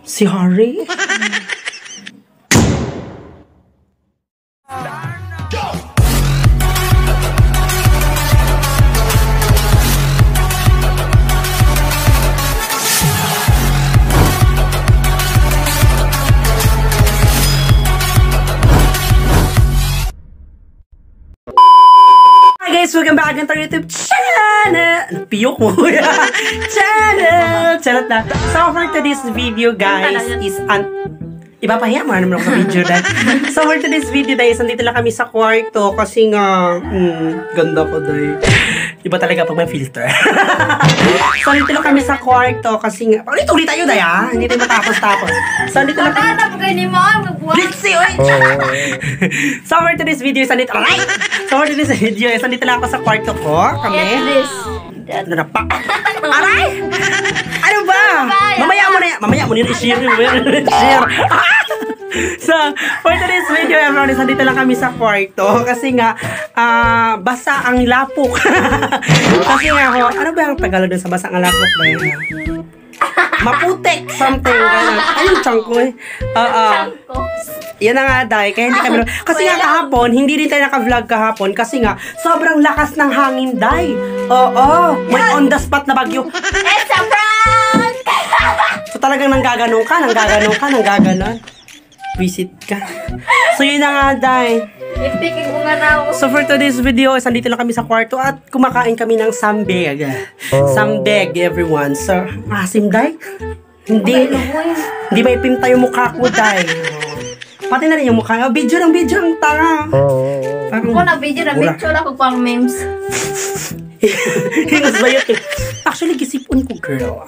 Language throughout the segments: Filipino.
Si Harry? Guys, welcome back to our YouTube channel. Piyok mo. Channel. Charot na. So for today's video, guys, is ipapahiya mo naman ako sa video dahil. So for today's video, guys, nandito lang kami sa kwarto kasi nga, ganda ko dahil. Iba talaga pag may filter. So nandito lang kami sa kwarto kasi nga, ulit tayo dahil ha. Hindi tayo matapos-tapos. So nandito lang kami. Blitzy, oy! So for today's video, nandito lang. So for today's video, nandito lang ako sa kwarto ko. Kami. Ano na pa? Aray! Ano ba? Mamaya mo na i-share. So, for today's video, everyone, nandito lang kami sa kwarto. Kasi nga, basa ang lapok. Kasi nga, ano ba ang Tagalog dun sa basa ang lapok? Maputek, something. Ayun, changko eh. Yan na nga, Day. Kaya hindi kami... Kasi nga kahapon, hindi rin tayo naka-vlog kahapon. Kasi nga, sobrang lakas ng hangin, Day. Oo. May on the spot na bagyo. It's a prank! So talagang nanggaganon ka. Visit ka. So yun na nga, Day. Ipikin mo nga na ako. So for today's video, nandito lang kami sa kwarto at kumakain kami ng sambeg. Sambeg, everyone. So, asim, Day? Hindi may pinta yung mukha ko, Day. Pati na rin yung mukha. Video ang tanga. Ako na video na picture ako pang memes. Hinos ba yun? Actually, gisipon ko, girl.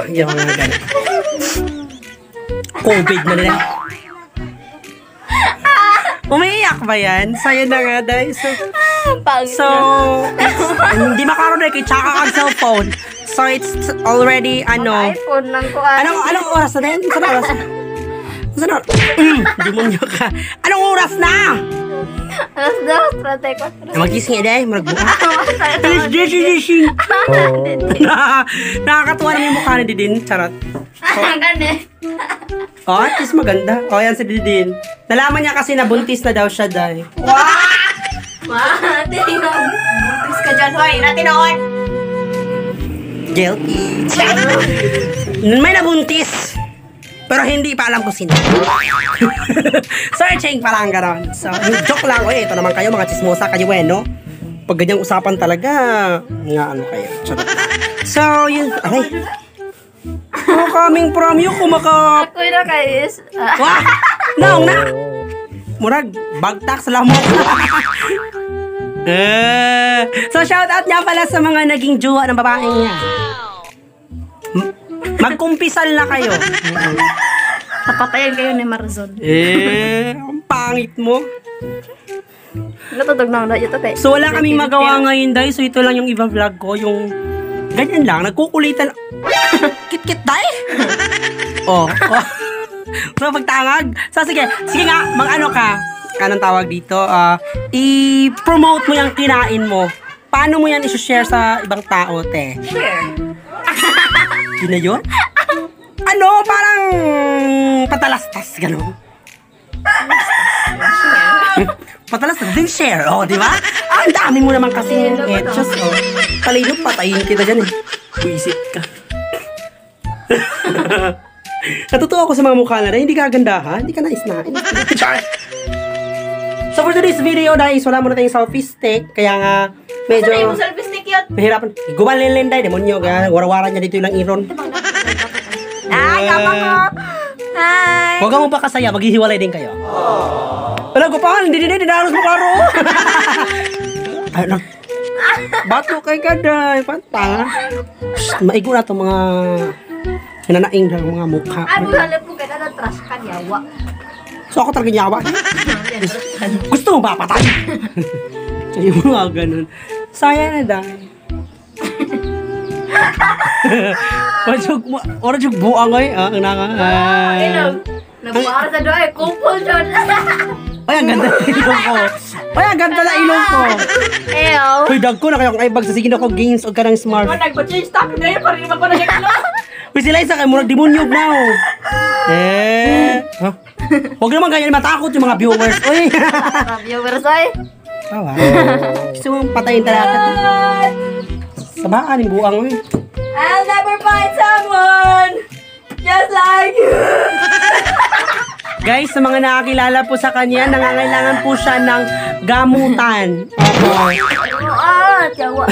Yung mga ganun. COVID na nila. Umiiyak ba yan? Sa'yo na nga, Day. So, hindi makaroon na kay tsaka kag cellphone. So, it's already, iPhone lang ko. Anong oras na din? Saan oras na? Saan oras? Demonyo ka. Anong oras na? Alas 2:34. Magising ya, Day. Maragbuka. Alas 10. Nakakatuwa naman yung mukha ni Didin. Charot. Gani. At least maganda. Yan si Didin. Nalaman niya kasi na buntis na daw siya, Day. Tinong. Buntis ka dyan, hoy. Natinoon. Guilty. May nabuntis. Pero hindi pa alam kung sino. Searching pa lang gano'n. So, joke lang. Ito naman kayo, mga chismosa kayo, no? Pag ganyang usapan talaga, nga ano kayo. So, yun. Aray. Coming from you, kumaka... Ako na guys. Wah! Naong na! Murag, bagtak sa lamok. So, shoutout niya pala sa mga naging jowa ng babaeng niya. Magkumpisal na kayo. Napatayan kayo ni Marzon. Ang pangit mo. Natutog na ako ito kay. So, wala kaming magawa ngayon, Day. So, ito lang yung iba-vlog ko. Yung ganyan lang. Nagkukulitan. Kit-kit, Day. So, pagtangag. So, sige nga. Mag-ano ka. Anong tawag dito? I-promote mo yung kinain mo. Paano mo yan i-share sa ibang tao, te? Share. Yun na yun? Parang patalastas, gano'n. Patalastas, din share, di ba? Ang dami mo naman kasi yung etchos, Talino, patayin kita dyan, Buisit ka. Natutuwa ako sa mga mukha na rin, hindi ka gagandahan, hindi ka nais-nais. So for today's video, guys, wala muna tayong selfie stick, kaya nga, medyo... Saan yung selfie stick yun? Mahirapan. Gumalin Day, demonyo. Wara-wara niya dito yung iron. Ay, kapag ko. Hi. Huwag mo pa kasaya, maghihiwalay din kayo. Wala ko pa, hindi dinaros mo karo. Ay, bato kay Gaday, pantang. Maigo na itong mga hinanaing ng mga mukha. Ay, buhalap po ka na trash ka, yawa. So ako talaga yawa. Gusto mo ba patay? Yung mga ganun. Saya na, Day. Orang juga buang ay, ang nanga. Nabuara sa doy, kumpul dyan. Ay, ang ganda ng ilong ko. Ay, ang ganda ng ilong ko. Ew. Uy, dag ko na kayong kaibag sa sige na ko games o kanang smart. Nagpa-change topic na yun, parang ako nag-close. Uy, sila isa kayo murag demonyog na oh. Huh? Huwag naman ganyan matakot yung mga viewers. Uy. Viewers, ay. Oh, wow. Gusto mong patayin talaga. Sabaan yung buang uy. I'll never find someone just like you. Guys, sa mga nakakilala po sa kanya, nangangailangan po siya ng gamutan. Okay. Jawa.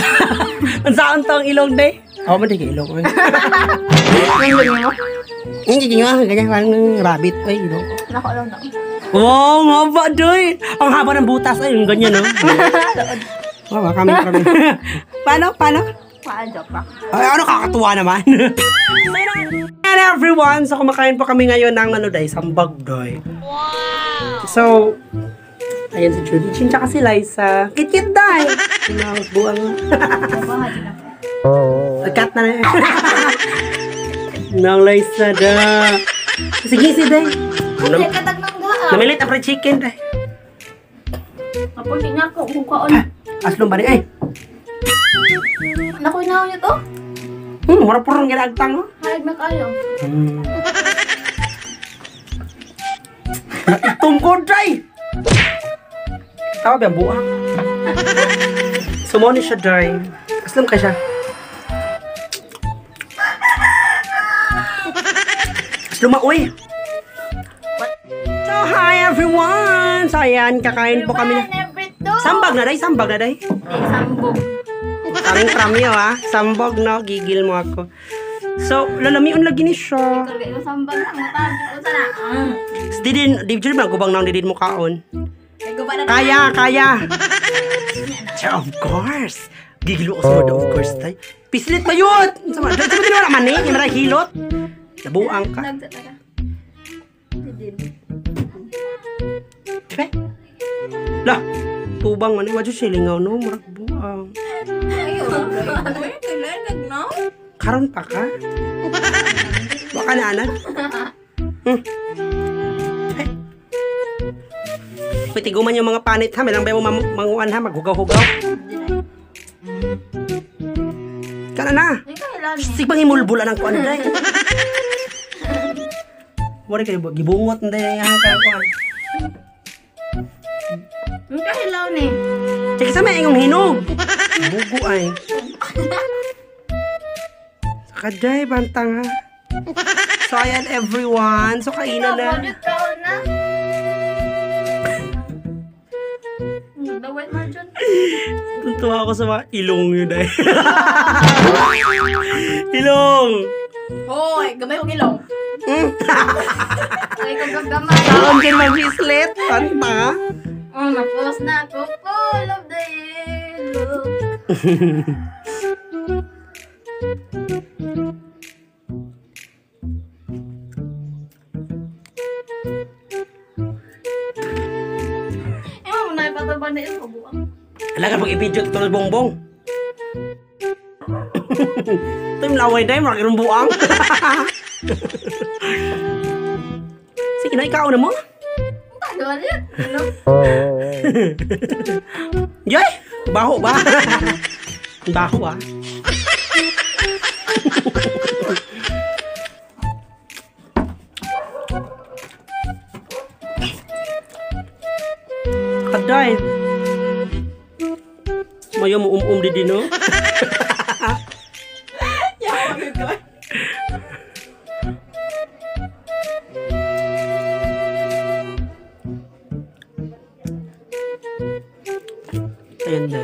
Ang saan to ang ilong day? Oo, mali ka ilong. Uy. Hindi nga, ganyan parang rabbit. Ay, ilong. Nako lang na. Wow, ang haba doy. Ang haba ng butas. Ay, yung ganyan, no? Wow, kami. Paano? Joke pa. Ay, ano kakatuwa naman? And everyone, so kumakain po kami ngayon ng ano day, sambag doy. Wow! So, ayan si Judy Chin, tsaka si Liza. Kit-kit day! Sinawag buang. Cut na na. Nang Liza da. Sige si day. Hindi katag nang gaan. Namilit ang fried chicken day. Apo nga ko kung kaon. Aslong ba ay? Nakoy na niyo to? Mura purong ginagtang oh. Hayag na kayo. Tungkod day! Tawa ba ang buang? Sumoni siya day. Aslam ka siya. Asluma uy! So hi everyone! So ayan, kakain po kami na. Sambag na day, sambag na day. Sambog. Kaming pramyo ah. Sambog no, gigil mo ako. So, lalamion lagi ni siya. Ikaw kayo sambag na mo tabi ko sana. Di dyan ba gubang nang didin mo kaon? Guba na. Kaya. Of course. Gigil ko sa of course tay. Pislit ba yun? Sama din naman eh, yung marang hilot. Nabuang ka. Nagtataka. Didin. Tve? Lah, tubang man eh. Wadyo silingaw no, marang buang. Ayun. Kailangan no? Karon pa ka? Baka na anan? Pwede guman yung mga panit ha. Melang ba mo manguan ha? Maghugaw-hugaw. Kana na. Sigbang imulbulan ang kuan day. Wala kayo gibungot na day ang kuan. Ang kahilaw ni. Sige sa may ingong hinog. Bugo ay. Kaday, bantang ha. So, ayan everyone. So, kainan na. Kaon na. Dawit margin. Tuntua ako sa mga ilong yun ay. Ilong! Hoy, gamay kong ilong. Ay, kung gamay. Saan din mag-islet? Banta ha. Nag-post na ako. Full of the yellow. Ewan mo na ipatabang na ito, buwang. Alaga pag-i-video ito ng bongbong. Ito yung laway na yung marakirong buang. Sige na, ikaw na mo. Tagal yan. Yay! Baho ba? Baho ah. Kaday. Mayo mo di din no? Ayan day.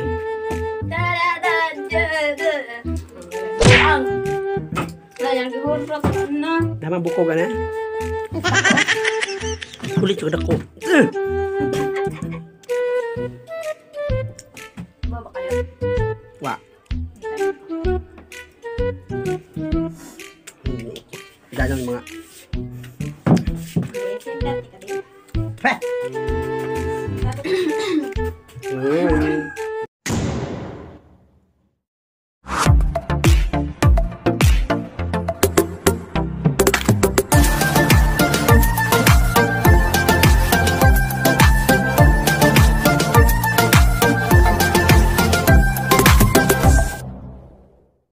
Buwang. Layang gihurap na. Dama buko ka na? Kulit juga dako. Baba kayo. Wa. Dalang mga. Sendati ka din. Heh.